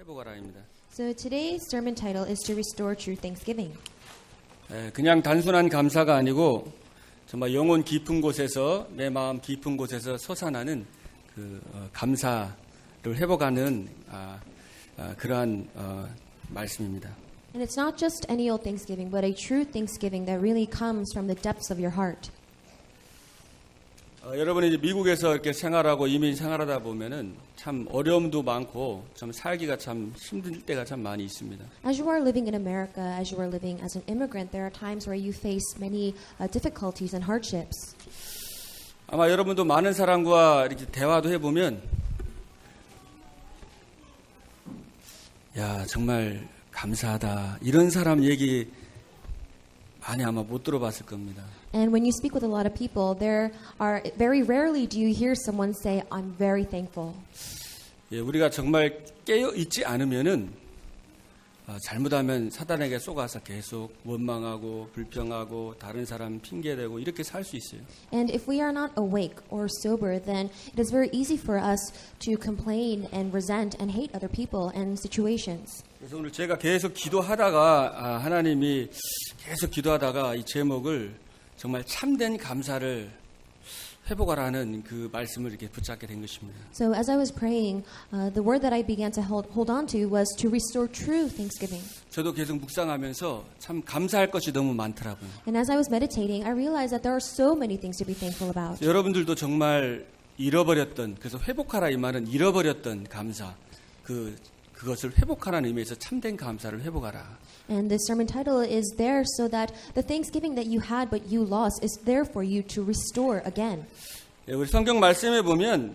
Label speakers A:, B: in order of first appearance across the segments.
A: 회복하라입니다.
B: So today's sermon title is to restore true thanksgiving.
A: 그냥 단순한 감사가 아니고 정말 영혼 깊은 곳에서 내 마음 깊은 곳에서 솟아나는 그 감사를 회복하는 그러한 말씀입니다.
B: And it's not just any old thanksgiving, but a true thanksgiving that really comes from the depths of your heart.
A: 여러분이 이제 미국에서 이렇게 생활하고 이민 생활하다 보면은 참 어려움도 많고 참 살기가 참 힘들 때가 참 많이 있습니다.
B: As you are living in America, as you are living as an immigrant, there are times where you face many difficulties and hardships.
A: 아마 여러분도 많은 사람과 이렇게 대화도 해보면 야 정말 감사하다 이런 사람 얘기 많이 아마 못 들어봤을 겁니다.
B: And when you speak with a lot of people, there are very rarely do you hear someone say, "I'm very thankful."
A: 우리가 정말 깨어 있지 않으면은 잘못하면 사단에게 속아서 계속 원망하고 불평하고 다른 사람 핑계대고 이렇게 살 수 있어요.
B: And if we are not awake or sober, then it is very easy for us to complain and resent and hate other people and situations.
A: 그래서 오늘 제가 계속 기도하다가 하나님이 계속 기도하다가 이 제목을 정말 참된 감사를 회복하라는 그 말씀을 이렇게 붙잡게 된 것입니다.
B: So as I was praying, the word that I began to hold on to was to restore true thanksgiving.
A: 저도 계속 묵상하면서 참 감사할 것이 너무 많더라고요.
B: And as I was meditating, I realized that there are so many things to be thankful about.
A: 여러분들도 정말 잃어버렸던 그래서 회복하라 이 말은 잃어버렸던 감사 그것을 회복하라는 의미에서 참된 감사를 회복하라.
B: And this sermon title is there so that the thanksgiving that you had but you lost is there for you to restore again.
A: 우리 성경 말씀에 보면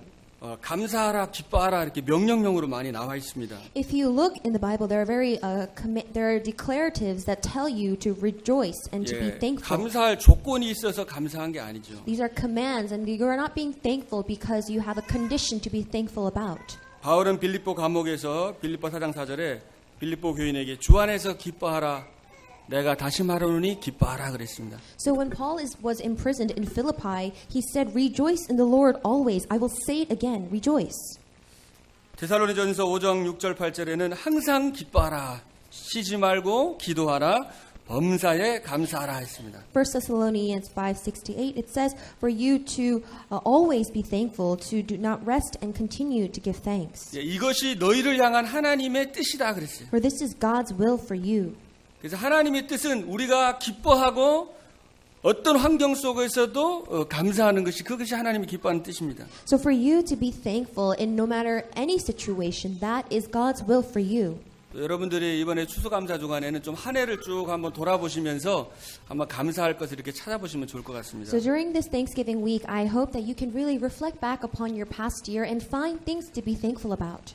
A: 감사하라, 기뻐하라 이렇게 명령형으로 많이 나와 있습니다.
B: If you look in the Bible, there are there are declaratives that tell you to rejoice and to be thankful.
A: 감사할 조건이 있어서 감사한 게 아니죠.
B: These are commands, and you are not being thankful because you have a condition to be thankful about.
A: 바울은 빌립보 감옥에서 빌립보 4장 4절에 빌립보 교인에게 주 안에서 기뻐하라 내가 다시 말하노니 기뻐하라 그랬습니다.
B: So when Paul was imprisoned in Philippi, he said, "Rejoice in the Lord always. I will say it again, rejoice."
A: 데살로니전서 5장 6절 8절에는 항상 기뻐하라 쉬지 말고 기도하라 범사에 감사하라 했습니다.
B: 1 Thessalonians 5:6-8 it says for you to always be thankful, to do not rest and continue to give thanks.
A: 이것이 너희를 향한 하나님의 뜻이다 그랬어요.
B: For this is God's will for you.
A: 그래서 하나님의 뜻은 우리가 기뻐하고 어떤 환경 속에서도 감사하는 것이 그것이 하나님이 기뻐하는 뜻입니다.
B: So for you to be thankful in no matter any situation, that is God's will for you.
A: 여러분들이 이번에 추수감사 주간에는 좀 한 해를 쭉 한번 돌아보시면서 한번 감사할 것을 이렇게 찾아보시면 좋을 것 같습니다.
B: So during this Thanksgiving week, I hope that you can really reflect back upon your past year and find things to be thankful about.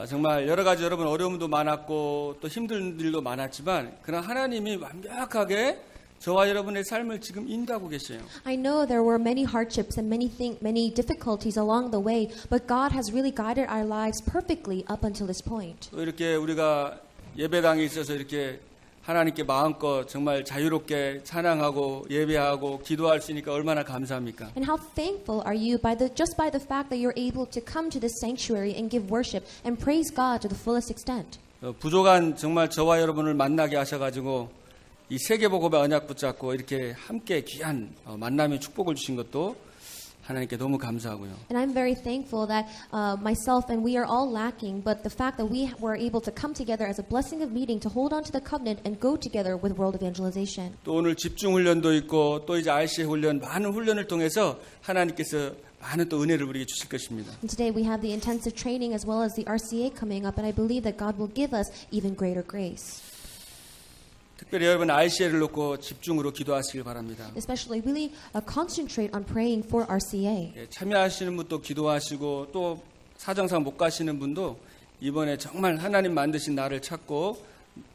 A: 정말 여러 가지 여러분 어려움도 많았고 또 힘든 일도 많았지만 그러나 하나님이 완벽하게 저와 여러분의 삶을 지금 인도하고 계세요.
B: I know there were many hardships and many difficulties along the way, but God has really guided our lives perfectly up until this point.
A: 또 이렇게 우리가 예배당에 있어서 이렇게 하나님께 마음껏 정말 자유롭게 찬양하고 예배하고 기도할 수 있으니까 얼마나 감사합니까?
B: And how thankful are you just by the fact that you're able to come to this sanctuary and give worship and praise God to the fullest extent.
A: 부족한 정말 저와 여러분을 만나게 하셔가지고 이 세계복음의 언약 붙잡고 이렇게 함께 귀한 만남의 축복을 주신 것도 하나님께 너무 감사하고요.
B: And I'm very thankful that myself and we are all lacking, but the fact that we were able to come together as a blessing of meeting to hold on to the covenant and go together with world evangelization.
A: 또 오늘 집중 훈련도 있고 또 이제 RCA 훈련 많은 훈련을 통해서 하나님께서 많은 또 은혜를 우리에게 주실 것입니다.
B: And today we have the intensive training as well as the RCA coming up, and I believe that God will give us even greater grace.
A: 특별히 여러분 RCA를 놓고 집중으로 기도하시길 바랍니다.
B: Especially really concentrate on praying for RCA.
A: 참여하시는 분도 기도하시고 또 사정상 못 가시는 분도 이번에 정말 하나님 만드신 나를 찾고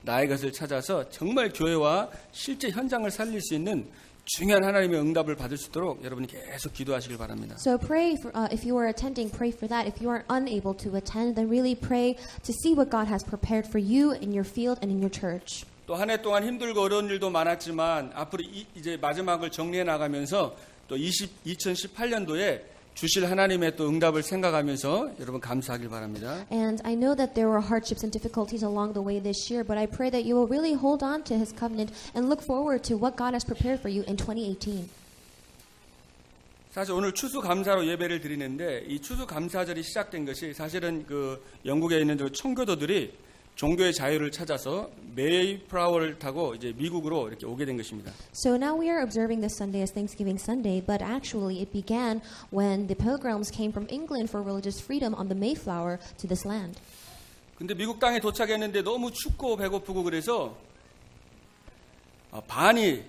A: 나의 것을 찾아서 정말 교회와 실제 현장을 살릴 수 있는 중요한 하나님의 응답을 받을 수 있도록 여러분이 계속 기도하시길 바랍니다.
B: So pray for if you are attending, pray for that. If you are unable to attend, then really pray to see what God has prepared for you in your field and in your church.
A: 또 한 해 동안 힘들고 어려운 일도 많았지만 앞으로 이제 마지막을 정리해 나가면서 또 2018년도에 주실 하나님의 또 응답을 생각하면서 여러분 감사하길 바랍니다.
B: And I know that there were hardships and difficulties along the way this year, but I pray that you will really hold on to His covenant and look forward to what God has prepared for you in 2018.
A: 사실 오늘 추수감사로 예배를 드리는데 이 추수감사절이 시작된 것이 사실은 그 영국에 있는 저 청교도들이 종교의 자유를 찾아서 메이플라워를 타고 이제 미국으로 이렇게 오게 된 것입니다.
B: So now we are observing this Sunday as Thanksgiving Sunday, but actually it began when the pilgrims came from England for religious freedom on the Mayflower to this land.
A: 근데 미국 땅에 도착했는데 너무 춥고 배고프고 그래서 반이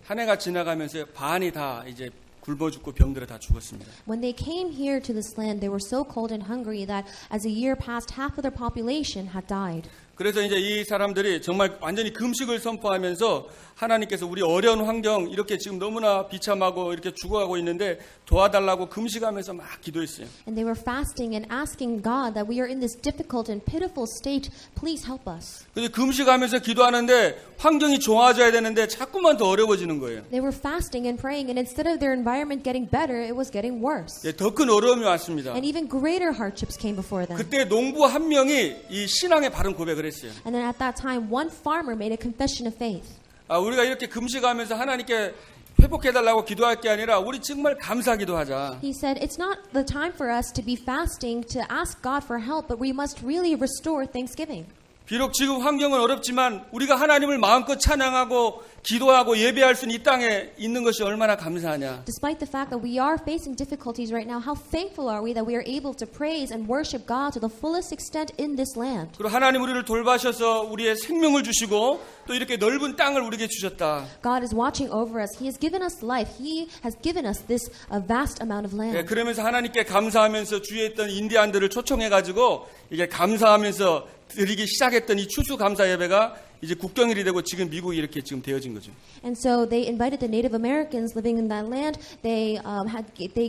A: 한 해가 지나가면서 반이 다 이제 굶어 죽고 병들어 다 죽었습니다.
B: When they came here to this land, they were so cold and hungry that as a year passed, half of their population had died.
A: 그래서 이제 이 사람들이 정말 완전히 금식을 선포하면서 하나님께서 우리 어려운 환경 이렇게 지금 너무나 비참하고 이렇게 죽어가고 있는데 도와달라고 금식하면서 막 기도했어요.
B: And they were fasting and asking God that we are in this difficult and pitiful state. Please help us.
A: 근데 금식하면서 기도하는데 환경이 좋아져야 되는데 자꾸만 더 어려워지는 거예요.
B: They were fasting and praying, and instead of their environment getting better, it was getting worse.
A: 더 큰 어려움이 왔습니다.
B: And even greater hardships came before them.
A: 그때 농부 한 명이 이 신앙의 바른 고백을 했어요.
B: And then at that time, one farmer made a confession of faith.
A: 우리가 이렇게 금식하면서 하나님께 회복해달라고 기도할 게 아니라 우리 정말 감사기도 하자.
B: He said, it's not the time for us to be fasting to ask God for help, but we must really restore thanksgiving.
A: 비록 지금 환경은 어렵지만 우리가 하나님을 마음껏 찬양하고 기도하고 예배할 수 있는 이 땅에 있는 것이 얼마나 감사하냐.
B: Despite the fact that we are facing difficulties right now, how thankful are we that we are able to praise and worship God to the fullest extent in this land.
A: 그리고 하나님 우리를 돌봐셔서 우리의 생명을 주시고 또 이렇게 넓은 땅을 우리에게 주셨다.
B: God is watching over us. He has given us life. He has given us this vast amount of land.
A: 그러면서 하나님께 감사하면서 주위에 있던 인디안들을 초청해가지고 이게 감사하면서 드리기 시작했던 이 추수감사 예배가 이제 국경일이 되고 지금 미국이 이렇게 지금 되어진 거죠.
B: And so they invited the Native Americans living in that land. They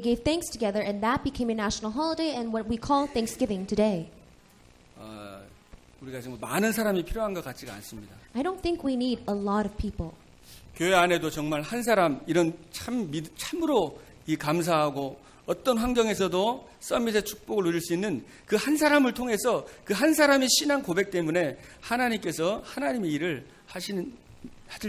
B: gave thanks together, and that became a national holiday and what we call Thanksgiving today.
A: 우리가 지금 많은 사람이 필요한 것 같지가 않습니다.
B: I don't think we need a lot of people.
A: 교회 안에도 정말 한 사람 이런 참으로 이 감사하고 어떤 환경에서도 서밋의 축복을 누릴 수 있는 그 한 사람을 통해서 그 한 사람의 신앙 고백 때문에 하나님께서 하나님의 일을 하실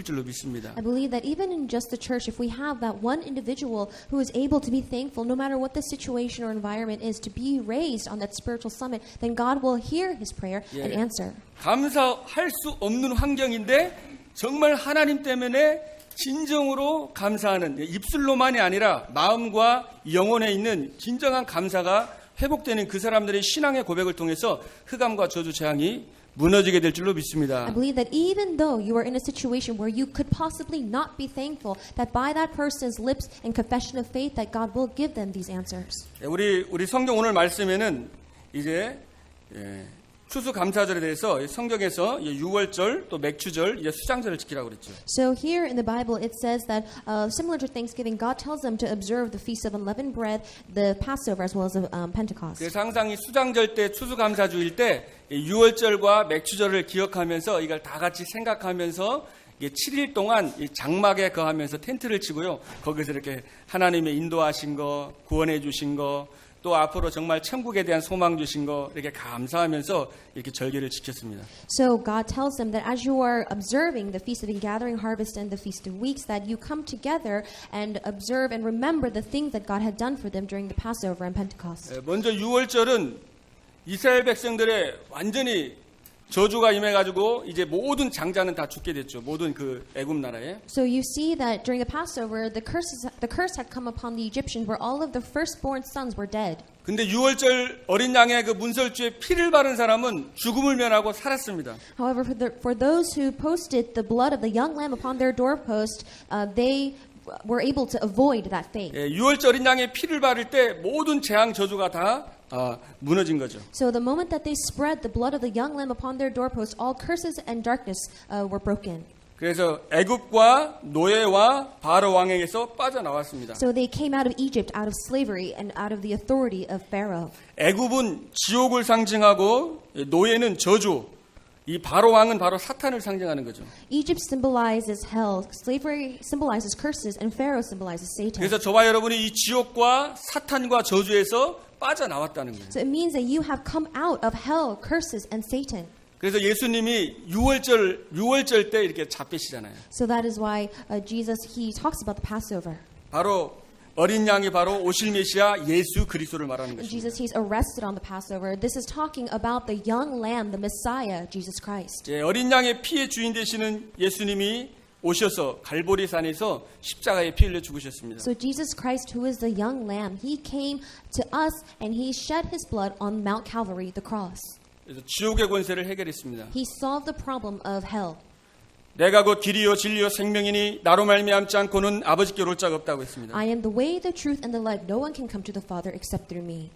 A: 줄로 믿습니다.
B: I believe that even in just the church, if we have that one individual who is able to be thankful, no matter what the situation or environment is, to be raised on that spiritual summit, then God will hear his prayer and answer.
A: 감사할 수 없는 환경인데 정말 하나님 때문에 진정으로 감사하는 입술로만이 아니라 마음과 영혼에 있는 진정한 감사가 회복되는 그 사람들의 신앙의 고백을 통해서 흑암과 저주 재앙이 무너지게 될 줄로 믿습니다.
B: I believe that even though you are in a situation where you could possibly not be thankful, that by that person's lips and confession of faith, that God will give them these answers.
A: 우리 성경 오늘 말씀에는 이제 추수감사절에 대해서 성경에서 유월절 또 맥주절 이제 수장절을 지키라고 그랬죠.
B: So here in the Bible it says that similar to Thanksgiving, God tells them to observe the Feast of Unleavened Bread, the Passover, as well as Pentecost.
A: 그래서 항상 이 수장절 때 추수감사주일 때 유월절과 맥주절을 기억하면서 이걸 다 같이 생각하면서 7일 동안 이 장막에 거하면서 텐트를 치고요. 거기서 이렇게 하나님의 인도하신 거, 구원해 주신 거, 또 앞으로 정말 천국에 대한 소망 주신 거 이렇게 감사하면서 이렇게 절기를 지켰습니다.
B: So God tells them that as you are observing the Feast of Ingathering Harvest and the Feast of Weeks, that you come together and observe and remember the things that God had done for them during the Passover and Pentecost.
A: 먼저 유월절은 이스라엘 백성들의 완전히 저주가 임해가지고 이제 모든 장자는 다 죽게 됐죠. 모든 그 애굽 나라에.
B: So you see that during the Passover, the curse had come upon the Egyptians, where all of the firstborn sons were dead.
A: 근데 유월절 어린 양의 그 문설주에 피를 바른 사람은 죽음을 면하고 살았습니다.
B: However, for those who posted the blood of the young lamb upon their doorpost, they were able to avoid that fate.
A: 유월절 어린 양의 피를 바를 때 모든 재앙 저주가 다 무너진 거죠.
B: So the moment that they spread the blood of the young lamb upon their doorposts, all curses and darkness were broken.
A: 그래서 애굽과 노예와 바로 왕에게서 빠져나왔습니다.
B: So they came out of Egypt, out of slavery, and out of the authority of Pharaoh.
A: 애굽은 지옥을 상징하고 노예는 저주, 이 바로 왕은 바로 사탄을 상징하는 거죠.
B: Egypt symbolizes hell, slavery symbolizes curses, and Pharaoh symbolizes Satan.
A: 그래서 저와 여러분이 이 지옥과 사탄과 저주에서 빠져나왔다는 거예요.
B: So it means that you have come out of hell, curses, and Satan.
A: 그래서 예수님이 6월절 때 이렇게 잡히시잖아요.
B: So that is why Jesus, he talks about the Passover.
A: 바로 어린 양이 바로 오실 메시아 예수 그리스도를 말하는
B: And
A: 것입니다.
B: Jesus, he's arrested on the Passover. This is talking about the young lamb, the Messiah, Jesus Christ.
A: 어린 양의 피의 주인 되시는 예수님이 오셔서 갈보리산에서 십자가에 피 흘려 죽으셨습니다.
B: So Jesus Christ, who is the young lamb, he came to us and he shed his blood on Mount Calvary, the cross.
A: 그래서 지옥의 권세를 해결했습니다.
B: He solved the problem of hell.
A: 내가 곧 길이요 진리요 생명이니 나로 말미암지 않고는 아버지께 올 자가 없다고 했습니다.
B: I am the way, the truth, and the life. No one can come to the Father except through me.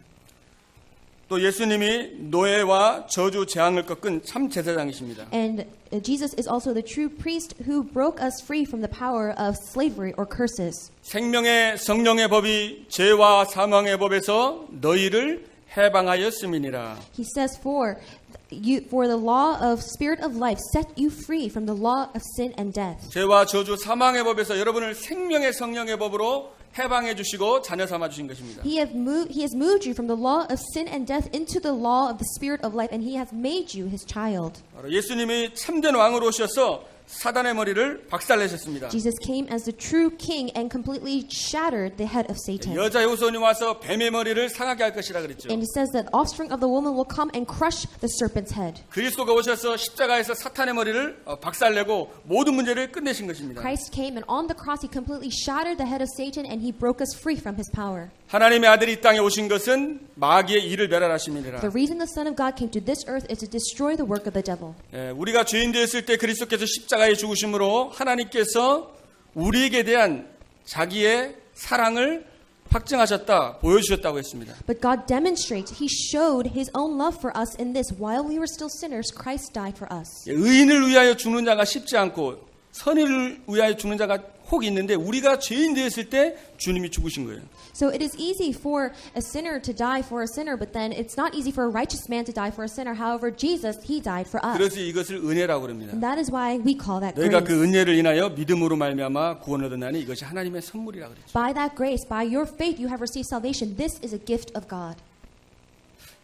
A: 또 예수님이 노예와 저주 재앙을 꺾은 참 제사장이십니다.
B: And Jesus is also the true priest who broke us free from the power of slavery or curses.
A: 생명의 성령의 법이 죄와 사망의 법에서 너희를 해방하였음이니라.
B: He says, for the law of spirit of life set you free from the law of sin and death.
A: 죄와 저주 사망의 법에서 여러분을 생명의 성령의 법으로 해방해 주시고 자녀 삼아 주신 것입니다.
B: He has moved you from the law of sin and death into the law of the spirit of life, and he has made you his child.
A: 바로 예수님이 참된 왕으로 오셔서 사단의 머리를 박살내셨습니다.
B: Jesus came as the true king and completely shattered the head of Satan.
A: 여자의 후손이 와서 뱀의 머리를 상하게 할 것이라 그랬죠.
B: And he says that offspring of the woman will come and crush the serpent's head.
A: 그리스도가 오셔서 십자가에서 사탄의 머리를 박살내고 모든 문제를 끝내신 것입니다.
B: Christ came and on the cross he completely shattered the head of Satan and he broke us free from his power.
A: 하나님의 아들이 이 땅에 오신 것은 마귀의 일을 멸하심이니라.
B: The reason the Son of God came to this earth is to destroy the work of the devil.
A: 우리가 죄인 되었을 때 그리스도께서 십자가에 죽으심으로 하나님께서 우리에게 대한 자기의 사랑을 확증하셨다, 보여주셨다고 했습니다.
B: But God demonstrates, he showed his own love for us in this. While we were still sinners, Christ died for us.
A: 의인을 위하여 죽는 자가 쉽지 않고 선의를 위하여 죽는 자가 혹 있는데 우리가 죄인 되었을 때 주님이 죽으신 거예요.
B: So it is easy for a sinner to die for a sinner, but then it's not easy for a righteous man to die for a sinner. However, Jesus, he died for us.
A: 그래서 이것을 은혜라고 그럽니다.
B: And that is why we call that
A: 너희가
B: grace.
A: 그 은혜를 인하여 믿음으로 말미암아 구원을 얻었나니 이것이 하나님의 선물이라고 그랬죠.
B: By that grace, by your faith, you have received salvation. This is a gift of God.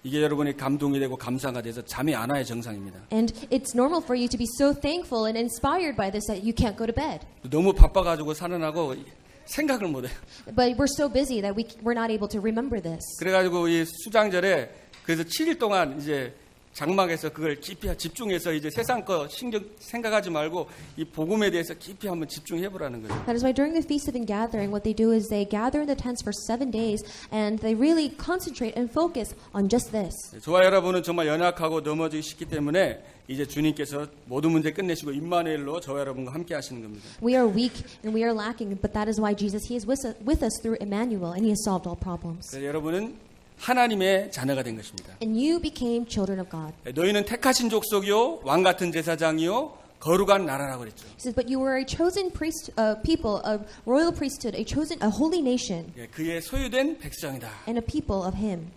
A: 이게 여러분의 감동이 되고 감사가 돼서 잠이 안 와야 정상입니다.
B: And it's normal for you to be so thankful and inspired by this that you can't go to bed.
A: 너무 바빠가지고 살아나고 생각을 못해요.
B: But we're so busy that we're not able to remember this.
A: 그래가지고 이 수장절에 그래서 7일 동안 이제 장막에서 그걸 깊이 집중해서 이제 세상 거 신경 생각하지 말고 이 복음에 대해서 깊이 한번 집중해 보라는 거죠.
B: That is why during the Feast of Ingathering, what they do is they gather in the tents for 7 days and they really concentrate and focus on just this.
A: 저와 여러분은 정말 연약하고 넘어지기 쉽기 때문에 이제 주님께서 모든 문제 끝내시고 임마누엘로 저와 여러분과 함께 하시는 겁니다.
B: We are weak and we are lacking, but that is why Jesus, he is with us through Emmanuel and he has solved all problems.
A: 그래서 여러분은 하나님의 자녀가 된 것입니다.
B: And you became children of God.
A: 너희는 택하신 족속이요 왕 같은 제사장이요 거룩한 나라라고 그랬죠.
B: He says, but you were a chosen people, a royal priesthood, a holy nation,
A: 그의 소유된 백성이다.
B: and a people of him.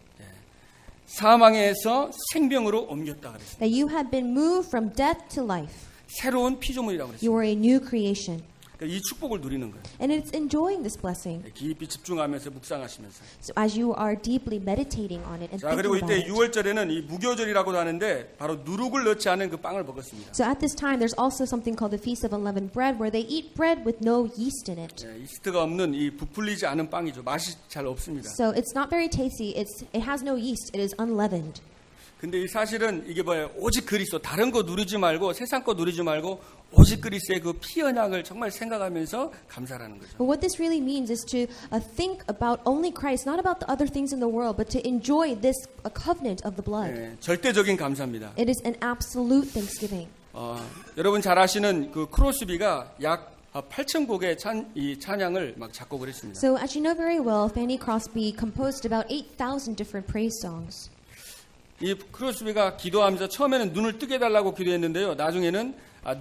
A: 사망에서 생명으로 옮겼다 그랬어요.
B: That you had been moved from death to life.
A: 새로운 피조물이라고
B: You
A: 그랬어요.
B: were a new creation.
A: 이 축복을 누리는 거예요.
B: And it's enjoying this blessing.
A: 깊이 집중하면서 묵상하시면서.
B: So as you are deeply meditating on it and
A: 자, 그리고
B: thinking
A: 이때
B: about it.
A: 6월절에는 이 무교절이라고도 하는데 바로 누룩을 넣지 않은 그 빵을 먹었습니다.
B: So at this time, there's also something called the Feast of Unleavened Bread, where they eat bread with no yeast in it.
A: 이스트가 없는 이 부풀리지 않은 빵이죠. 맛이 잘 없습니다.
B: So it's not very tasty. It has no yeast. It is unleavened.
A: 근데 이 사실은 이게 뭐예요? 오직 그리스도, 다른 거 누리지 말고 세상 거 누리지 말고 오직 그리스도의 그 피 언약을 정말 생각하면서 감사하는 거죠.
B: But what this really means is to think about only Christ, not about the other things in the world, but to enjoy this covenant of the blood.
A: 절대적인 감사입니다.
B: It is an absolute thanksgiving.
A: 여러분 잘 아시는 그 크로스비가 약 8,000곡의 이 찬양을 막 작곡을 했습니다.
B: So as you know very well, Fanny Crosby composed about 8,000 different praise songs.
A: 이 크로스비가 기도하면서 처음에는 눈을 뜨게 해달라고 기도했는데요. 나중에는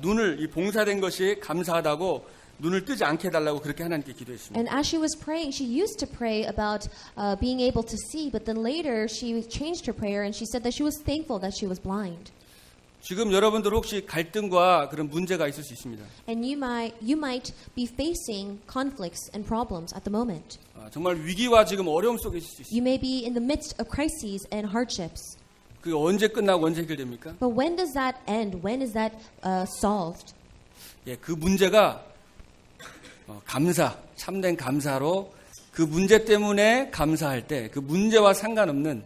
A: 눈을 이 봉사된 것이 감사하다고 눈을 뜨지 않게 해달라고 그렇게 하나님께 기도했습니다.
B: And as she was praying, she used to pray about being able to see, but then later she changed her prayer and she said that she was thankful that she was blind.
A: 지금 여러분들 혹시 갈등과 그런 문제가 있을 수 있습니다.
B: And you might be facing conflicts and problems at the moment.
A: 정말 위기와 지금 어려움 속에 있을 수 있습니다.
B: You may be in the midst of crises and hardships.
A: 그게 언제 끝나고 언제 해결됩니까?
B: But when does that end? When is that solved?
A: 예, 그 문제가 감사, 참된 감사로 그 문제 때문에 감사할 때 그 문제와 상관없는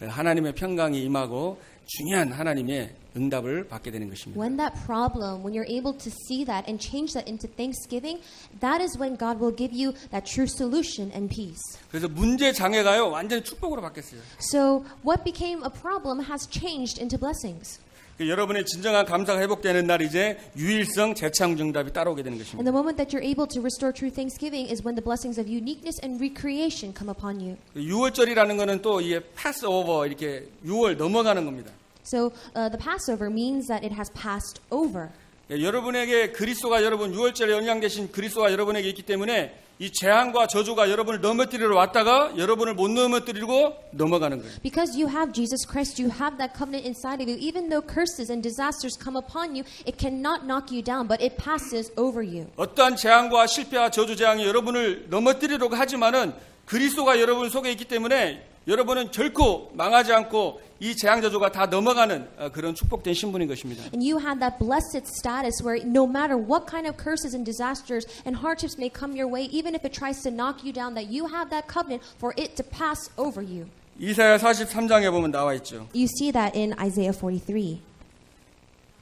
A: 하나님의 평강이 임하고 중요한 하나님의 응답을 받게 되는 것입니다.
B: When that problem, when you're able to see that and change that into thanksgiving, that is when God will give you that true solution and peace.
A: 그래서 문제 장애가요 완전히 축복으로 바뀌었어요.
B: So what became a problem has changed into blessings.
A: 여러분의 진정한 감사가 회복되는 날 이제 유일성 재창정답이 따라오게 되는 것입니다.
B: And the moment that you're able to restore true thanksgiving is when the blessings of uniqueness and recreation come upon you.
A: 6월절이라는 거는 또 이게 패스오버 이렇게 6월 넘어가는 겁니다.
B: So the Passover means that it has passed over.
A: 여러분에게 그리스도가 여러분 6월절에 영향되신 그리스도가 여러분에게 있기 때문에 이 재앙과 저주가 여러분을 넘어뜨리러 왔다가 여러분을 못 넘어뜨리고 넘어가는 거예요.
B: Because you have Jesus Christ, you have that covenant inside of you. Even though curses and disasters come upon you, it cannot knock you down, but it passes over you.
A: 어떠한 재앙과 실패와 저주 재앙이 여러분을 넘어뜨리려고 하지만은 그리스도가 여러분 속에 있기 때문에 여러분은 결코 망하지 않고 이 재앙 저주가 다 넘어가는 그런 축복된 신분인 것입니다.
B: And you have that blessed status where no matter what kind of curses and disasters and hardships may come your way, even if it tries to knock you down, that you have that covenant for it to pass over you.
A: 이사야 43장에 보면 나와 있죠.
B: You see that in Isaiah 43.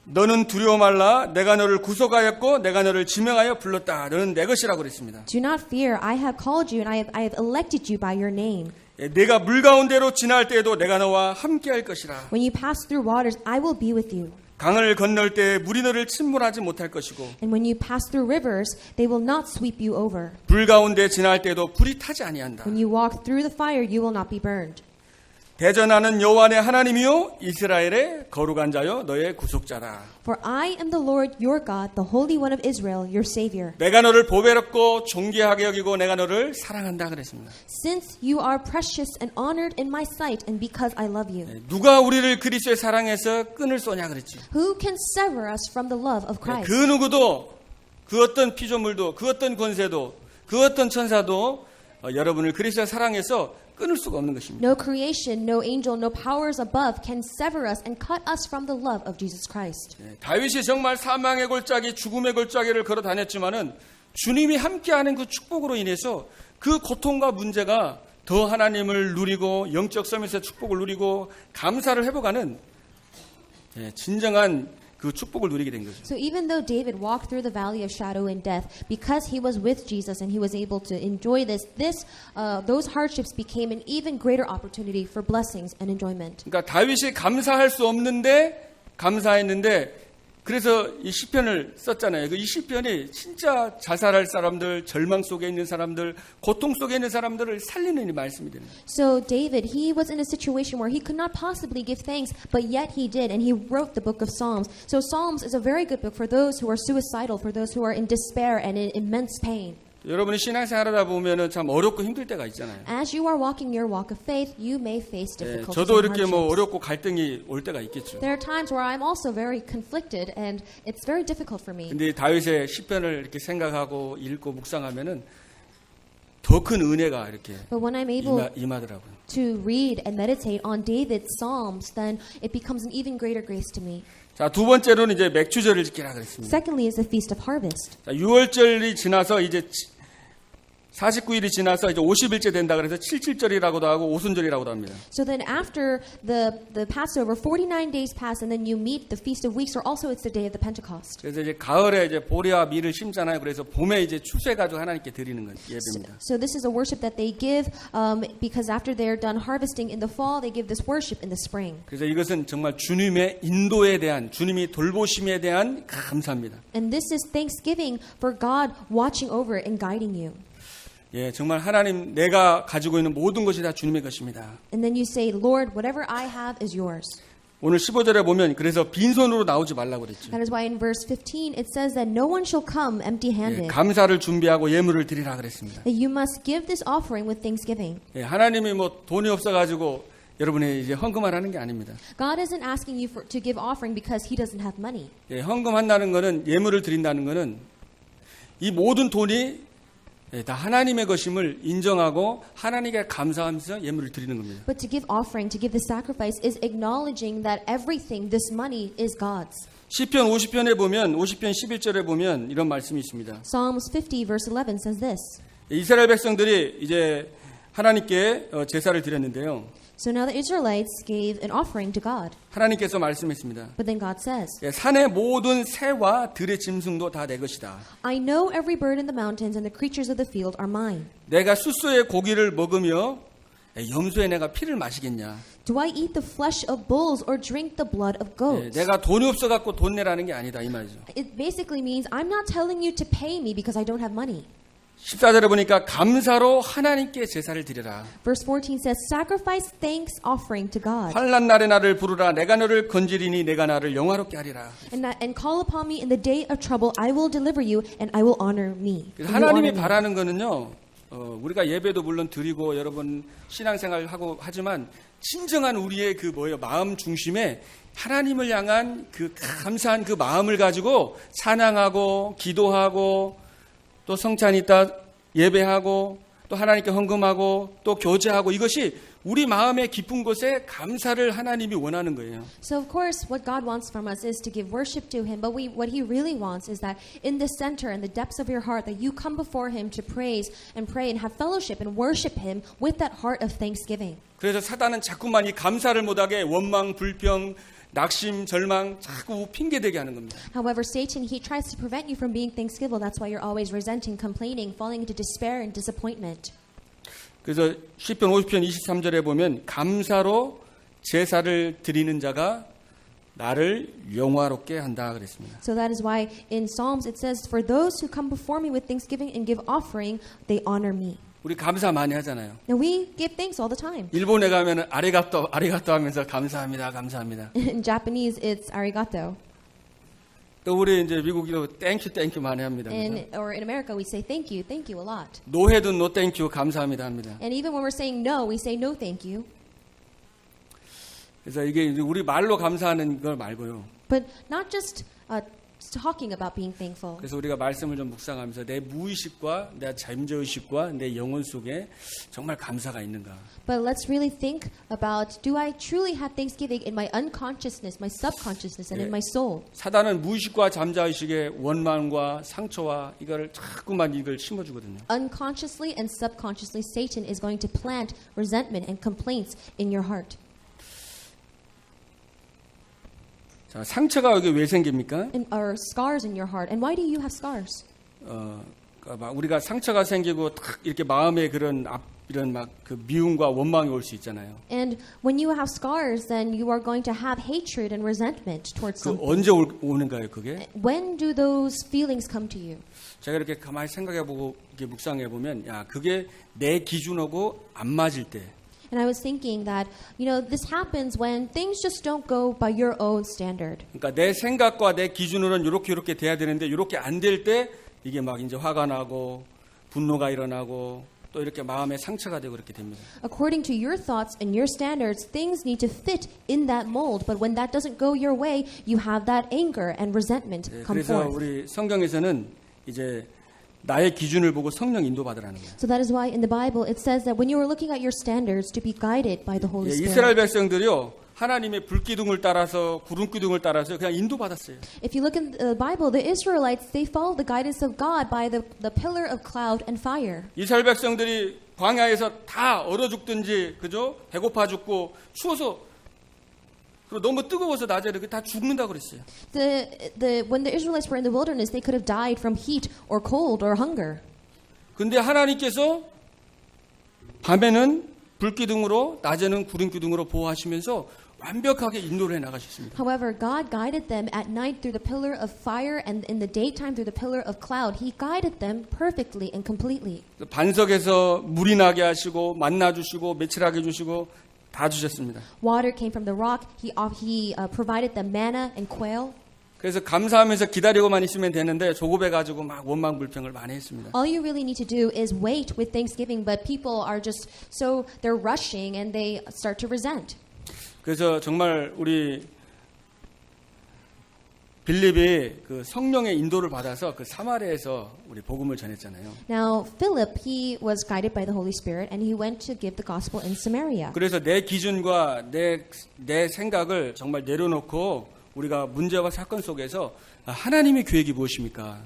A: 너는 두려워 말라. 내가 너를 구속하였고 내가 너를 지명하여 불렀다. 너는 내 것이라고 그랬습니다.
B: Do not fear, I have called you and I have elected you by your name.
A: 내가 물 가운데로 지날 때에도 내가 너와 함께할 것이라.
B: When you pass through waters, I will be with you.
A: 강을 건널 때 물이 너를 침몰하지 못할 것이고
B: And when you pass through rivers, they will not sweep you over.
A: 불 가운데 지날 때에도 불이 타지 아니한다.
B: When you walk through the fire, you will not be burned.
A: 대전하는 여호와 내 하나님이요 이스라엘의 거룩한 자요 너의 구속자라.
B: For I am the Lord your God, the Holy One of Israel, your Savior.
A: 내가 너를 보배롭고 존귀하게 여기고 내가 너를 사랑한다 그랬습니다.
B: Since you are precious and honored in my sight, and because I love you.
A: 누가 우리를 그리스도의 사랑에서 끈을 쏘냐 그랬죠.
B: Who can sever us from the love of Christ?
A: 그 누구도 그 어떤 피조물도 그 어떤 권세도 그 어떤 천사도 여러분을 그리스도의 사랑에서 끊을 수가 없는 것입니다.
B: No creation, no angel, no powers above can sever us and cut us from the love of Jesus Christ.
A: 다윗이 정말 사망의 골짜기, 죽음의 골짜기를 걸어 다녔지만은 주님이 함께하는 그 축복으로 인해서 그 고통과 문제가 더 하나님을 누리고 영적 섬에서 축복을 누리고 감사를 회복하는 진정한 그 축복을 누리게 된 거죠.
B: So even though David walked through the valley of shadow and death, because he was with Jesus and he was able to enjoy those hardships became an even greater opportunity for blessings and enjoyment.
A: 그러니까 다윗이 감사할 수 없는데 감사했는데 그래서 이 시편을 썼잖아요. 이 시편이 진짜 자살할 사람들, 절망 속에 있는 사람들, 고통 속에 있는 사람들을 살리는 이 말씀이 되는 거예요.
B: So David, he was in a situation where he could not possibly give thanks, but yet he did, and he wrote the book of Psalms. So Psalms is a very good book for those who are suicidal, for those who are in despair and in immense pain.
A: 여러분이 신앙생활하다 보면은 참 어렵고 힘들 때가 있잖아요.
B: As you are walking your walk of faith, you may face difficulties
A: 저도
B: and
A: 이렇게
B: hardships.
A: 어렵고 갈등이 올 때가 있겠죠.
B: There are times where I'm also very conflicted, and it's very difficult for me.
A: 근데 다윗의 시편을 이렇게 생각하고 읽고 묵상하면은 더 큰 은혜가 이렇게
B: But when I'm able
A: 임하더라고요.
B: to read and meditate on David's Psalms, then it becomes an even greater grace to me.
A: 자, 두 번째로는 이제 맥주절을 지키라 그랬습니다.
B: Secondly is the Feast of Harvest.
A: 자, 6월절이 지나서 이제 49일이 지나서 이제 50일째 된다 그래서 77절이라고도 하고 오순절이라고도 합니다.
B: So then after the Passover, 49 days pass, and then you meet the Feast of Weeks, or also it's the day of the Pentecost.
A: 그래서 이제 가을에 이제 보리와 밀을 심잖아요. 그래서 봄에 이제 추수해 가지고 하나님께 드리는 건 예배입니다.
B: So this is a worship that they give because after they're done harvesting in the fall, they give this worship in the spring.
A: 그래서 이것은 정말 주님의 인도에 대한 주님이 돌보심에 대한 감사입니다.
B: And this is thanksgiving for God watching over and guiding you.
A: 예, 정말 하나님 내가 가지고 있는 모든 것이 다 주님의 것입니다.
B: And then you say, Lord, whatever I have is yours.
A: 오늘 15절에 보면 그래서 빈손으로 나오지 말라고 그랬죠.
B: That is why in verse 15 it says that no one shall come
A: 예,
B: empty-handed.
A: 감사를 준비하고 예물을 드리라 그랬습니다.
B: That you must give this offering with thanksgiving.
A: 예, 하나님이 뭐 돈이 없어 가지고 여러분이 이제 헌금하라는 게 아닙니다.
B: God isn't asking you to give offering because He doesn't have money.
A: 예, 헌금한다는 거는 예물을 드린다는 거는 이 모든 돈이 다 하나님의 것임을 인정하고 하나님께 감사하면서 예물을 드리는 겁니다.
B: But to give offering, to give the sacrifice, is acknowledging that everything, this money, is God's.
A: 시편 50편에 보면 50편 11절에 보면 이런 말씀이 있습니다.
B: Psalms 50 verse 11 says this.
A: 이스라엘 백성들이 이제 하나님께 제사를 드렸는데요.
B: So now the Israelites gave an offering to God.
A: 하나님께서 말씀했습니다.
B: But then God says,
A: 산의 모든 새와 들의 짐승도 다 내 것이다.
B: I know every bird in the mountains and the creatures of the field are mine.
A: 내가 숫소의 고기를 먹으며 염소에 내가 피를 마시겠냐.
B: Do I eat the flesh of bulls or drink the blood of goats?
A: 내가 돈이 없어갖고 돈 내라는 게 아니다 이 말이죠.
B: It basically means I'm not telling you to pay me because I don't have money.
A: 14절에 보니까 감사로 하나님께 제사를 드려라.
B: Verse 14 says, sacrifice thanks offering to God.
A: 환난 날에 나를 부르라. 내가 너를 건지리니 내가 나를 영화롭게 하리라.
B: And call upon me in the day of trouble. I will deliver you and I will honor me.
A: 그래서 하나님이 바라는 거는요. 우리가 예배도 물론 드리고 여러분 신앙생활 하고 하지만 진정한 우리의 그 마음 중심에 하나님을 향한 그 감사한 그 마음을 가지고 찬양하고 기도하고 또 성찬이 있다 예배하고 또 하나님께 헌금하고 또 교제하고 이것이 우리 마음의 깊은 곳에 감사를 하나님이 원하는 거예요.
B: So of course what God wants from us is to give worship to Him, but what He really wants is that in the center and the depths of your heart that you come before Him to praise and pray and have fellowship and worship Him with that heart of thanksgiving.
A: 그래서 사단은 자꾸만 이 감사를 못하게 원망, 불평, 낙심, 절망 자꾸 핑계대게 하는 겁니다.
B: However, Satan, he tries to prevent you from being thanksgiving. That's why you're always resenting, complaining, falling into despair and disappointment.
A: 그래서 시편 50편 23절에 보면 감사로 제사를 드리는 자가 나를 영화롭게 한다 그랬습니다.
B: So that is why in Psalms it says, for those who come before me with thanksgiving and give offering, they honor me.
A: 우리 감사 많이 하잖아요.
B: Now we give thanks all the time.
A: 일본에 가면은 아리가또 하면서 감사합니다.
B: In Japanese, it's arigato.
A: 또 우리 이제 미국도 땡큐 많이 합니다.
B: Or in America, we say thank you a lot.
A: 노해도 노 땡큐 감사합니다 합니다.
B: And even when we're saying no, we say no thank you.
A: 그래서 이게 우리 말로 감사하는 걸 말고요.
B: But not just talking about being thankful.
A: 그래서 우리가 말씀을 좀 묵상하면서 내 무의식과 내 잠재의식과 내 영혼 속에 정말 감사가 있는가.
B: But let's really think about, do I truly have thanksgiving in my unconsciousness, my subconsciousness, and in my soul?
A: 사단은 무의식과 잠재의식의 원망과 상처와 이거를 자꾸만 이걸 심어주거든요.
B: Unconsciously and subconsciously, Satan is going to plant resentment and complaints in your heart.
A: 자, 상처가 여기 왜 생깁니까?
B: Or scars in your heart. And why do you have scars?
A: 그러니까 우리가 상처가 생기고 딱 이렇게 마음에 그런 이런 막 그 미움과 원망이 올 수 있잖아요.
B: And when you have scars, then you are going to have hatred and resentment towards
A: 그
B: something.
A: 언제 오는가요, 그게?
B: When do those feelings come to you?
A: 제가 이렇게 가만히 생각해보고 이렇게 묵상해 보면, 야, 그게 내 기준하고 안 맞을 때.
B: And I was thinking that, this happens when things just don't go by your own standard.
A: 그러니까 내 생각과 내 기준으로는 이렇게 돼야 되는데 이렇게 안 될 때 이게 막 이제 화가 나고 분노가 일어나고 또 이렇게 마음에 상처가 되고 그렇게 됩니다.
B: According to your thoughts and your standards, things need to fit in that mold. But when that doesn't go your way, you have that anger and resentment come
A: 그래서
B: forth.
A: 우리 성경에서는 이제 나의 기준을 보고 성령 인도받으라는 거예요.
B: So that is why in the Bible it says that when you are looking at your standards to be guided by the Holy
A: 이스라엘
B: Spirit.
A: 백성들이요. 하나님의 불기둥을 따라서 구름기둥을 따라서 그냥 인도받았어요.
B: If you look in the Bible, the Israelites, they followed the guidance of God by the pillar of cloud and fire.
A: 이스라엘 백성들이 광야에서 다 얼어 죽든지 그죠? 배고파 죽고 추워서 그리고 너무 뜨거워서 낮에 이렇게 다 죽는다 그랬어요.
B: When the Israelites were in the wilderness, they could have died from heat or cold or hunger.
A: 근데 하나님께서 밤에는 불기둥으로 낮에는 구름기둥으로 보호하시면서 완벽하게 인도를 해 나가셨습니다.
B: However, God guided them at night through the pillar of fire and in the daytime through the pillar of cloud. He guided them perfectly and completely.
A: 반석에서 물이 나게 하시고 만나 주시고 매칠하게 주시고 다 주셨습니다.
B: Water came from the rock. He provided them manna and quail.
A: 그래서 감사하면서 기다리고만 있으면 되는데 조급해가지고 막 원망불평을 많이 했습니다.
B: All you really need to do is wait with thanksgiving, but people are just so they're rushing and they start to resent.
A: 그래서 정말 우리 빌립이 그 성령의 인도를 받아서 그 사마리아에서 우리 복음을 전했잖아요.
B: Now, Philip, he was guided by the Holy Spirit and he went to give the gospel in Samaria.
A: 그래서 내 기준과 내 생각을 정말 내려놓고 우리가 문제와 사건 속에서 하나님의 계획이 무엇입니까?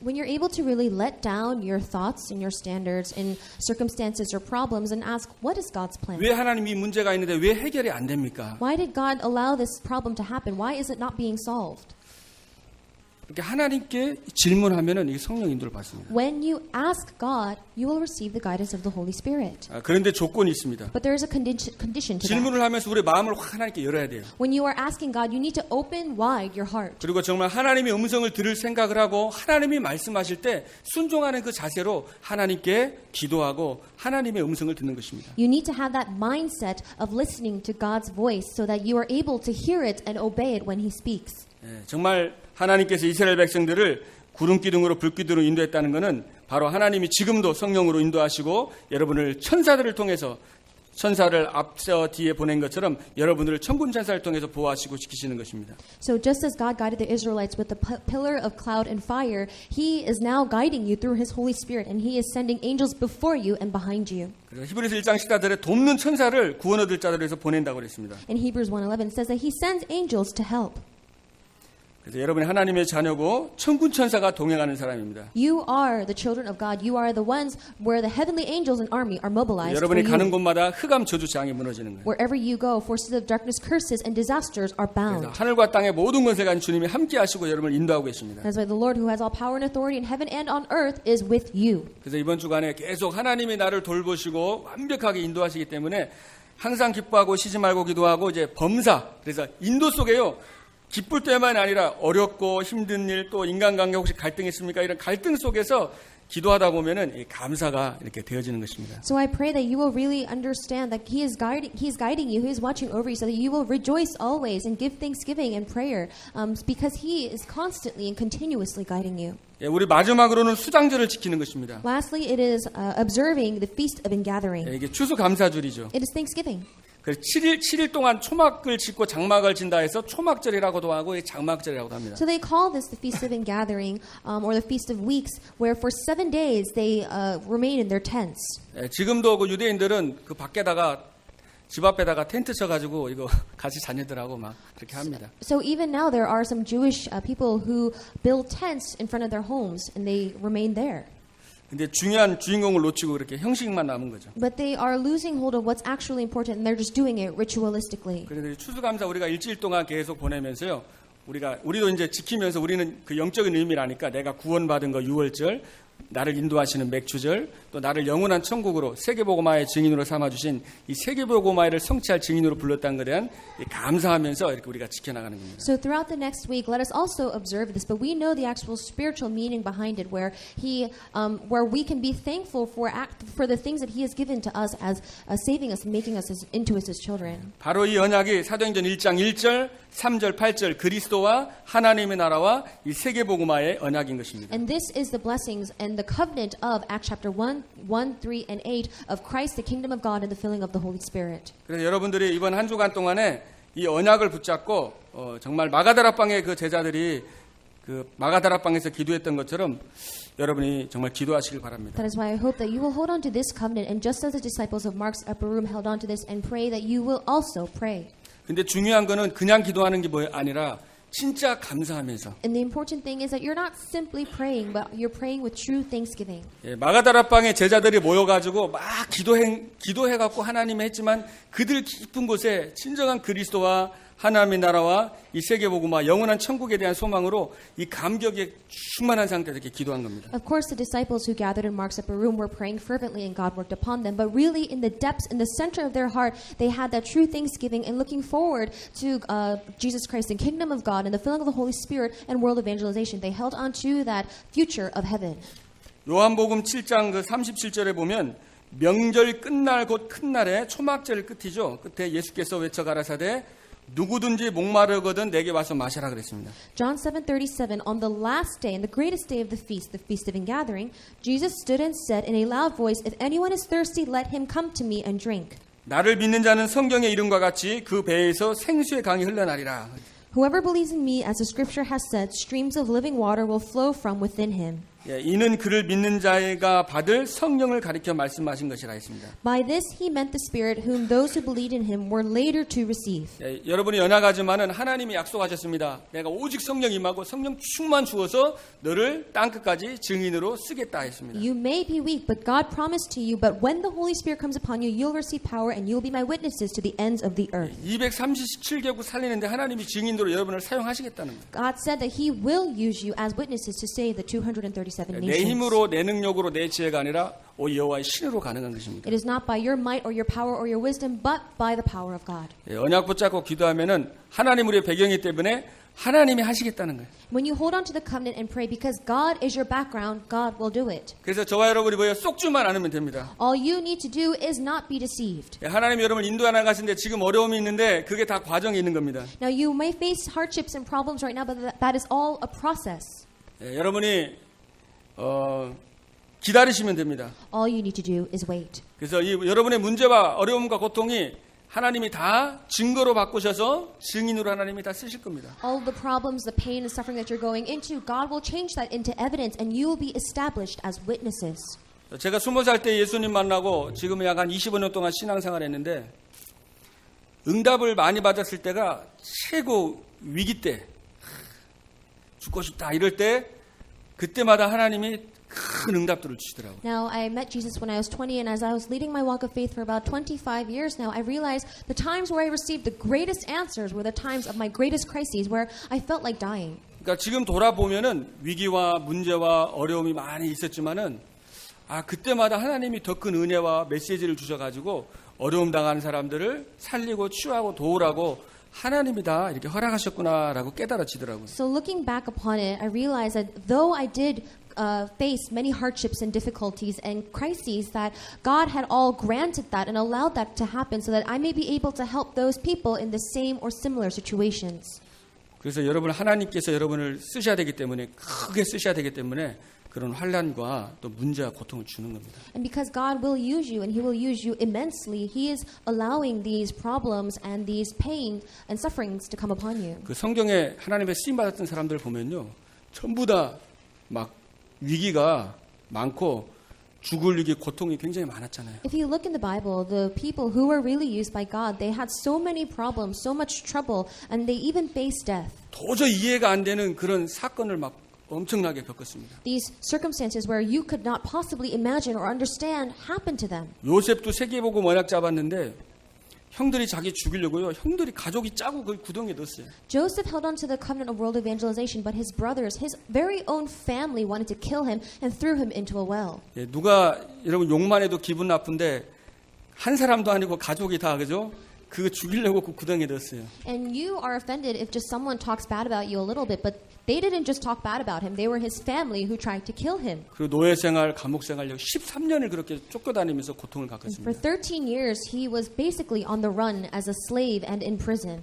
B: When you're able to really let down your thoughts and your standards in circumstances or problems and ask, what is God's plan?
A: 왜 하나님이 이 문제가 있는데 왜 해결이 안 됩니까?
B: Why did God allow this problem to happen? Why is it not being solved?
A: 이렇게 하나님께 질문하면은 이 성령 인도를 받습니다.
B: When you ask God, you will receive the guidance of the Holy Spirit.
A: 그런데 조건이 있습니다.
B: But there is a condition to that.
A: 질문을 하면서 우리 마음을 확 하나님께 열어야 돼요.
B: When you are asking God, you need to open wide your heart.
A: 그리고 정말 하나님의 음성을 들을 생각을 하고 하나님이 말씀하실 때 순종하는 그 자세로 하나님께 기도하고 하나님의 음성을 듣는 것입니다.
B: You need to have that mindset of listening to God's voice so that you are able to hear it and obey it when He speaks.
A: 정말 하나님께서 이스라엘 백성들을 구름기둥으로 불기둥으로 인도했다는 것은 바로 하나님이 지금도 성령으로 인도하시고 여러분을 천사들을 통해서 천사를 앞서 뒤에 보낸 것처럼 여러분들을 천군 천사를 통해서 보호하시고 지키시는 것입니다.
B: So just as God guided the Israelites with the pillar of cloud and fire, He is now guiding you through His Holy Spirit, and He is sending angels before you and behind you.
A: 그래서 히브리서 1장 14절에 돕는 천사를 구원 얻을 자들을 위해서 보낸다고 그랬습니다.
B: In Hebrews 1:11 says that He sends angels to help.
A: 그래서 여러분이 하나님의 자녀고 천군 천사가 동행하는 사람입니다.
B: You are the children of God. You are the ones where the heavenly angels and army are mobilized for
A: 여러분이 가는
B: you.
A: 곳마다 흑암 저주 재앙이 무너지는 거예요.
B: Wherever you go, forces of darkness, curses, and disasters are
A: 그래서
B: bound.
A: 하늘과 땅의 모든 권세가 가진 주님이 함께 하시고 여러분을 인도하고 계십니다.
B: That's why the Lord who has all power and authority in heaven and on earth is with you.
A: 그래서 이번 주간에 계속 하나님이 나를 돌보시고 완벽하게 인도하시기 때문에 항상 기뻐하고 쉬지 말고 기도하고 이제 범사 그래서 인도 속에요. 기쁠 때만 아니라 어렵고 힘든 일 또 인간관계 혹시 갈등이 있습니까? 이런 갈등 속에서 기도하다 보면은 이 감사가 이렇게 되어지는 것입니다.
B: So I pray that you will really understand that He is guiding you, He is watching over you, so that you will rejoice always and give thanksgiving and prayer, because He is constantly and continuously guiding you.
A: 우리 마지막으로는 수장절을 지키는 것입니다.
B: Lastly, it is observing the feast of ingathering.
A: 이게 추수감사절이죠.
B: It is Thanksgiving.
A: 그래서 7일 동안 초막을 짓고 장막을 진다 해서 초막절이라고도 하고 장막절이라고도 합니다.
B: So they call this the Feast of Ingathering, or the Feast of Weeks, where for 7 days they remain in their tents.
A: 지금도 그 유대인들은 그 밖에다가 집 앞에다가 텐트 쳐가지고 이거 같이 자녀들하고 막 그렇게 합니다.
B: So even now there are some Jewish people who build tents in front of their homes and they remain there.
A: 근데 중요한 주인공을 놓치고 그렇게 형식만 남은 거죠.
B: But they are losing hold of what's actually important and they're just doing it ritualistically.
A: 그래서 추수감사 우리가 일주일 동안 계속 보내면서요. 우리도 이제 지키면서 우리는 그 영적인 의미를 아니까 내가 구원받은 거 유월절, 나를 인도하시는 맥주절, 또 나를 영원한 천국으로 세계복음화의 증인으로 삼아주신 이 세계복음화를 성취할 증인으로 불렀다는 것에 대한 감사하면서 이렇게 우리가 지켜나가는 겁니다.
B: So throughout the next week, let us also observe this, but we know the actual spiritual meaning behind it, where where we can be thankful for the things that He has given to us as saving us, making us into His children.
A: 바로 이 언약이 사도행전 1장 1절, 3절, 8절 그리스도와 하나님의 나라와 이 세계복음화의 언약인 것입니다.
B: And this is the blessings and the covenant of Acts chapter 1, 3, and 8 of Christ, the kingdom of God, and the filling of the Holy Spirit.
A: 그래서 여러분들이 이번 한 주간 동안에 이 언약을 붙잡고 정말 마가다락방의 그 제자들이 그 마가다락방에서 기도했던 것처럼 여러분이 정말 기도하시길 바랍니다.
B: That is why I hope that you will hold on to this covenant, and just as the disciples of Mark's upper room held on to this, and pray that you will also pray.
A: 근데 중요한 거는 그냥 기도하는 게 아니라 진짜 감사하면서.
B: And the important thing is that you're not simply praying, but you're praying with true thanksgiving.
A: 마가다락방의 제자들이 모여가지고 막 기도해갖고 하나님이 했지만 그들 깊은 곳에 진정한 그리스도와 하나님의 나라와 이 세계복음화 영원한 천국에 대한 소망으로 이 감격에 충만한 상태에서 이렇게 기도한 겁니다.
B: Of course, the disciples who gathered in Mark's upper room were praying fervently and God worked upon them. But really, in the depths, in the center of their heart, they had that true thanksgiving and looking forward to Jesus Christ, the kingdom of God, and the filling of the Holy Spirit and world evangelization. They held on to that future of heaven.
A: 요한복음 7장 그 37절에 보면 명절 끝날 곧 큰 날에 초막절 끝이죠. 끝에 예수께서 외쳐 가라사대 누구든지 목마르거든 내게 와서 마시라 그랬습니다.
B: John 7:37, on the last day and the greatest day of the feast of ingathering, Jesus stood and said in a loud voice, if anyone is thirsty, let him come to me and drink.
A: 나를 믿는 자는 성경의 이름과 같이 그 배에서 생수의 강이 흘러나리라.
B: Whoever believes in me, as the scripture has said, streams of living water will flow from within him.
A: 예, 이는 그를 믿는 자가 받을 성령을 가리켜 말씀하신 것이라 했습니다.
B: By this he meant the Spirit whom those who believed in him were later to receive.
A: 예, 여러분이 연약하지만은 하나님이 약속하셨습니다. 내가 오직 성령 임하고 성령 충만 주어서 너를 땅끝까지 증인으로 쓰겠다 했습니다.
B: You may be weak, but God promised to you, but when the Holy Spirit comes upon you, you'll receive power and you'll be my witnesses to the ends of the earth.
A: 237개국 살리는데 하나님이 증인으로 여러분을 사용하시겠다는 거예요.
B: God said that he will use you as witnesses to save the 237
A: 내
B: nations.
A: 힘으로 내 능력으로 내 지혜가 아니라 오 여호와의 신으로 가능한 것입니다.
B: It is not by your might or your power or your wisdom, but by the power of God.
A: 예, 언약 붙잡고 기도하면은 하나님 우리의 배경이기 때문에 하나님이 하시겠다는 거예요.
B: When you hold on to the covenant and pray because God is your background, God will do it.
A: 그래서 저와 여러분이 뭐예요? 쏙주만 않으면 됩니다.
B: All you need to do is not be deceived.
A: 예, 하나님이 여러분을 인도해 나가시는데 지금 어려움이 있는데 그게 다 과정이 있는 겁니다.
B: Now you may face hardships and problems right now, but that is all a process.
A: 예, 여러분이 기다리시면 됩니다.
B: All you need to do is wait.
A: 그래서 이 여러분의 문제와 어려움과 고통이 하나님이 다 증거로 바꾸셔서 증인으로 하나님이 다 쓰실 겁니다.
B: All the problems, the pain and suffering that you're going into, God will change that into evidence and you will be established as witnesses.
A: 제가 20살 때 예수님 만나고 지금은 약 한 25년 동안 신앙생활 했는데 응답을 많이 받았을 때가 최고 위기 때 죽고 싶다 이럴 때 그때마다 하나님이 큰 응답들을 주시더라고요.
B: Now, I met Jesus when I was 20, and as I was leading my walk of faith for about 25 years now, I realized the times where I received the greatest answers were the times of my greatest crises where I felt like dying.
A: 그러니까 지금 돌아보면은 위기와 문제와 어려움이 많이 있었지만은 그때마다 하나님이 더 큰 은혜와 메시지를 주셔가지고 어려움 당하는 사람들을 살리고 치유하고 도우라고 하나님이 다 이렇게 허락하셨구나라고 깨달아지더라고요.
B: So looking back upon it, I realized that though I did face many hardships and difficulties and crises, that God had all granted that and allowed that to happen so that I may be able to help those people in the same or similar situations.
A: 그래서 여러분 하나님께서 여러분을 쓰셔야 되기 때문에 크게 쓰셔야 되기 때문에 그런 환난과 또 문제와 고통을 주는 겁니다.
B: And because God will use you and He will use you immensely, He is allowing these problems and these pain and sufferings to come upon you.
A: 그 성경에 하나님의 쓰임 받았던 사람들 보면요, 전부 다 막 위기가 많고 죽을 위기, 고통이 굉장히 많았잖아요.
B: If you look in the Bible, the people who were really used by God, they had so many problems, so much trouble, and they even faced death.
A: 도저히 이해가 안 되는 그런 사건을 막 엄청나게 겪었습니다.
B: These circumstances where you could not possibly imagine or understand happened to them.
A: 요셉도 세계복음 언약 잡았는데 형들이 자기 죽이려고요. 형들이 가족이 짜고 그 구덩이에 넣었어요.
B: Joseph held on to the covenant of world evangelization, but his brothers, his very own family wanted to kill him and threw him into a well.
A: 예, 누가 여러분 욕만 해도 기분 나쁜데 한 사람도 아니고 가족이 다 그죠? 그 죽이려고 그 구덩이에 넣었어요.
B: And you are offended if just someone talks bad about you a little bit, but they didn't just talk bad about him. They were his family who tried to kill him.
A: 그리고 노예 생활, 감옥 생활 13년을 그렇게 쫓겨다니면서 고통을
B: For
A: 겪었습니다.
B: 13 years, he was basically on the run as a slave and in prison.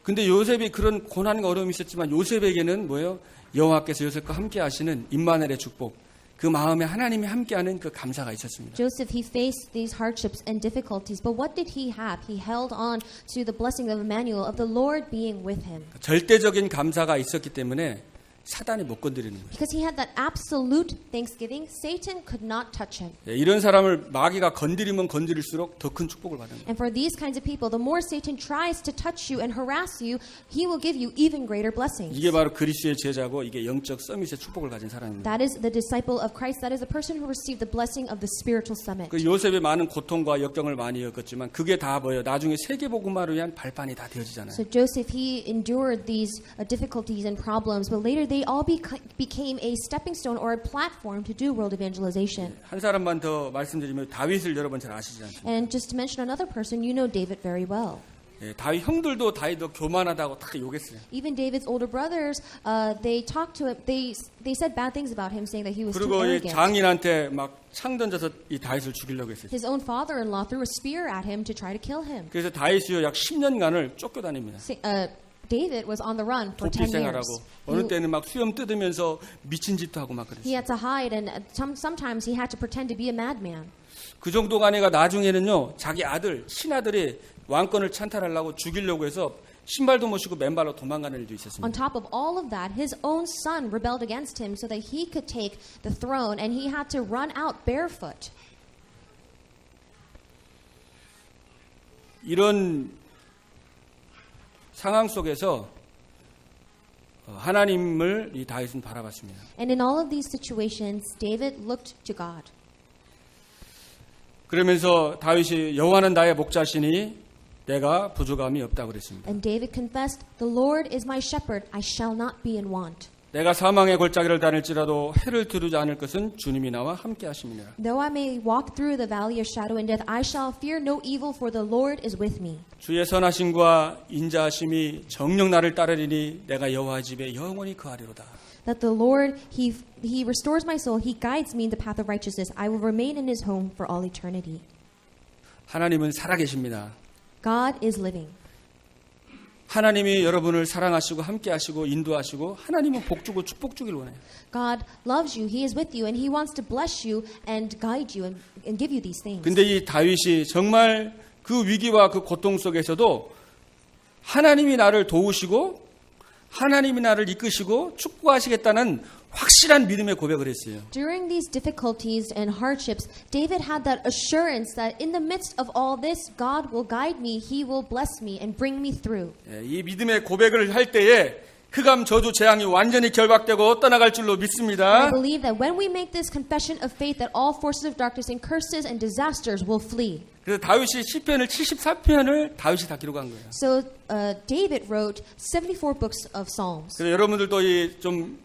A: 근데 요셉이 그런 고난과 어려움이 있었지만 요셉에게는 뭐예요? 여호와께서 요셉과 함께 하시는 임마누엘의 축복, 그 마음에 하나님이 함께하는 그 감사가 있었습니다.
B: Joseph, he faced these hardships and difficulties, but what did he have? He held on to the blessing of Emmanuel, of the Lord being with him.
A: 절대적인 감사가 있었기 때문에 사단이 못 건드리는 거예요.
B: Because he had that absolute thanksgiving, Satan could not touch him.
A: 예, 이런 사람을 마귀가 건드리면 건드릴수록 더 큰 축복을 받는 거예요.
B: And for these kinds of people, the more Satan tries to touch you and harass you, he will give you even greater blessings.
A: 이게 바로 그리스도의 제자고 이게 영적 서밋의 축복을 가진 사람입니다.
B: That is the disciple of Christ. That is the person who received the blessing of the spiritual summit.
A: 그 요셉의 많은 고통과 역경을 많이 겪었지만 그게 다 뭐예요? 나중에 세계복음화를 위한 발판이 다 되어지잖아요.
B: So Joseph, he endured these difficulties and problems, but later they all became a stepping stone or a platform to do world evangelization.
A: 한 사람만 더 말씀드리면 다윗을 여러분 잘 아시지 않습니까?
B: And just to mention another person, you know David very well.
A: 예, 다윗 형들도 다윗도 교만하다고 다 욕했어요.
B: Even David's older brothers, they talked to him. They said bad things about him, saying that he was too
A: 그리고 이
B: arrogant.
A: 장인한테 막 창 던져서 이 다윗을 죽이려고 했어요.
B: His own father-in-law threw a spear at him to try to kill him.
A: 그래서 다윗이요 약 10년간을 쫓겨다닙니다.
B: David was on the run for
A: 도피
B: 10 years.
A: 생활하고 어느 때는 막 수염 뜯으면서 미친 짓도 하고 막 그랬어요.
B: He had to hide, and sometimes he had to pretend to be a madman.
A: 그 정도가 아니라 나중에는요 자기 아들 친아들이 왕권을 찬탈하려고 죽이려고 해서 신발도 못 신고 맨발로 도망가는 일도
B: On
A: 있었습니다.
B: top of all of that, his own son rebelled against him so that he could take the throne, and he had to run out barefoot.
A: 이런 상황 속에서 하나님을 이 다윗은 바라봤습니다.
B: And in all of these situations, David looked to God.
A: 그러면서 다윗이 여호와는 나의 목자시니 내가 부족함이 없다고 그랬습니다.
B: And David confessed, "The Lord is my shepherd; I shall not be in want.
A: 내가 사망의 골짜기를 다닐지라도 해를 두르지 않을 것은 주님이 나와 함께 하심이니라.
B: Though I may walk through the valley of shadow and death, I shall fear no evil, for the Lord is with me.
A: 주의 선하심과 인자하심이 정녕 나를 따르리니 내가 여호와의 집에 영원히 거하리로다.
B: That the Lord, He restores my soul. He guides me in the path of righteousness. I will remain in His home for all eternity."
A: 하나님은 살아계십니다.
B: God is living.
A: 하나님이 여러분을 사랑하시고 함께하시고 인도하시고 하나님은 복주고 축복 주길 원해요.
B: God loves you. He is with you, and He wants to bless you and guide you and give you these things.
A: 근데 이 다윗이 정말 그 위기와 그 고통 속에서도 하나님이 나를 도우시고 하나님이 나를 이끄시고 축복하시겠다는 확실한 믿음의 고백을 했어요.
B: During these difficulties and hardships, David had that assurance that in the midst of all this, God will guide me, He will bless me and bring me through.
A: 예, 이 믿음의 고백을 할 때에 흑암 저주 재앙이 완전히 결박되고 떠나갈 줄로
B: I
A: 믿습니다.
B: believe that when we make this confession of faith, that all forces of darkness and curses and disasters will flee.
A: 그래서 다윗이 시편을 74편을 다윗이 다 기록한 거예요.
B: So David wrote 74 books of Psalms.
A: 그래서 여러분들도 좀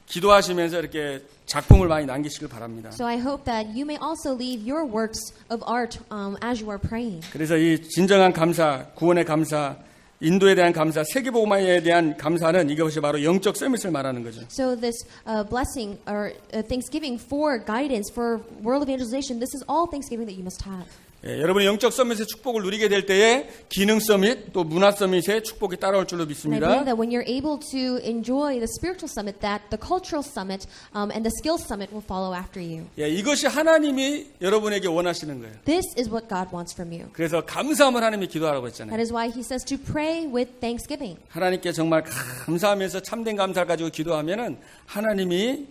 A: 기도하시면서 이렇게 작품을 많이 남기시길 바랍니다.
B: So I hope that you may also leave your works of art as you are praying.
A: 그래서 이 진정한 감사, 구원의 감사, 인도에 대한 감사, 세계복음화에 대한 감사는 이것이 바로 영적 서밋을 말하는 거죠.
B: So this blessing or thanksgiving for guidance, for world evangelization, this is all thanksgiving that you must have.
A: 예, 여러분이 영적 서밋의 축복을 누리게 될 때에 기능 서밋 또 문화 서밋의 축복이 따라올 줄로
B: And I
A: 믿습니다.
B: believe that when you're able to enjoy the spiritual summit, that the cultural summit and the skills summit will follow after you.
A: 예, 이것이 하나님이 여러분에게 원하시는 거예요.
B: This is what God wants from you.
A: 그래서 감사함을 하나님이 기도하라고 했잖아요.
B: That is why He says to pray with thanksgiving.
A: 하나님께 정말 감사하면서 참된 감사를 가지고 기도하면은 하나님이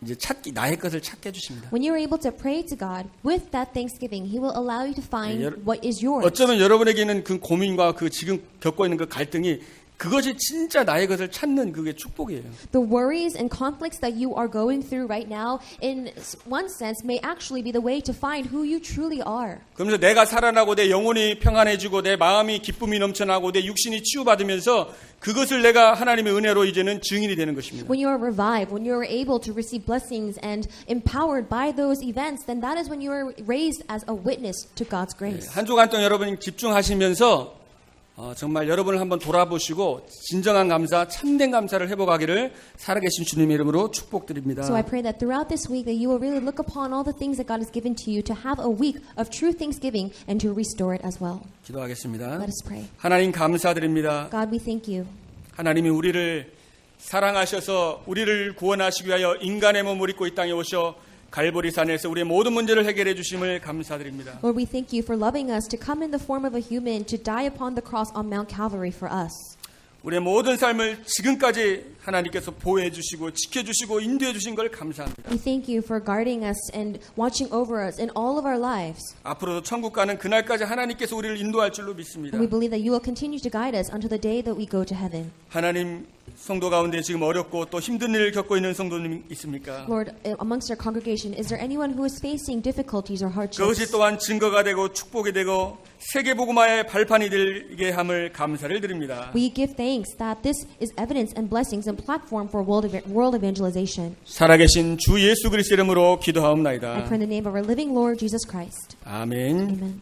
A: 이제 나의 것을 찾게 해주십니다.
B: When you're able to pray to God with that thanksgiving, He will allow you to find what is yours.
A: 어쩌면 여러분에게는 그 고민과 그 지금 겪고 있는 그 갈등이 그것이 진짜 나의 것을 찾는 그게 축복이에요.
B: The worries and conflicts that you are going through right now, in one sense, may actually be the way to find who you truly are.
A: 그러면서 내가 살아나고 내 영혼이 평안해지고 내 마음이 기쁨이 넘쳐나고 내 육신이 치유받으면서 그것을 내가 하나님의 은혜로 이제는 증인이 되는 것입니다.
B: When you are revived, when you are able to receive blessings and empowered by those events, then that is when you are raised as a witness to God's grace.
A: 한 주간 동안 여러분이 집중하시면서 정말 여러분을 한번 돌아보시고 진정한 감사, 참된 감사를 회복하기를 살아계신 주님의 이름으로 축복드립니다.
B: So I pray that throughout this week that you will really look upon all the things that God has given to you to have a week of true thanksgiving and to restore it as well.
A: 기도하겠습니다.
B: Let us pray.
A: 하나님 감사드립니다.
B: God, we thank you.
A: 하나님이 우리를 사랑하셔서 우리를 구원하시기 위하여 인간의 몸을 입고 이 땅에 오셔 갈보리산에서 우리의 모든 문제를 해결해 주심을 감사드립니다.
B: Lord, we thank you for loving us to come in the form of a human to die upon the cross on Mount Calvary for us.
A: 우리의 모든 삶을 지금까지 하나님께서 보호해 주시고 지켜 주시고 인도해 주신 걸 감사합니다.
B: We thank you for guarding us and watching over us in all of our lives.
A: 앞으로도 천국 가는 그날까지 하나님께서 우리를 인도할 줄로 믿습니다.
B: And we believe that you will continue to guide us until the day that we go to heaven.
A: 하나님 성도 가운데 지금 어렵고 또 힘든 일을 겪고 있는 성도님 있습니까?
B: Lord, amongst our congregation, is there anyone who is facing difficulties or
A: 그것이
B: hardships?
A: 또한 증거가 되고 축복이 되고 세계복음화의 발판이 되게 함을 감사를 드립니다.
B: We give thanks that this is evidence and blessings and platform for world evangelization.
A: 살아계신 주 예수 그리스도 이름으로
B: I
A: 기도하옵나이다.
B: pray in the name of our living Lord Jesus Christ.
A: 아멘.
B: Amen.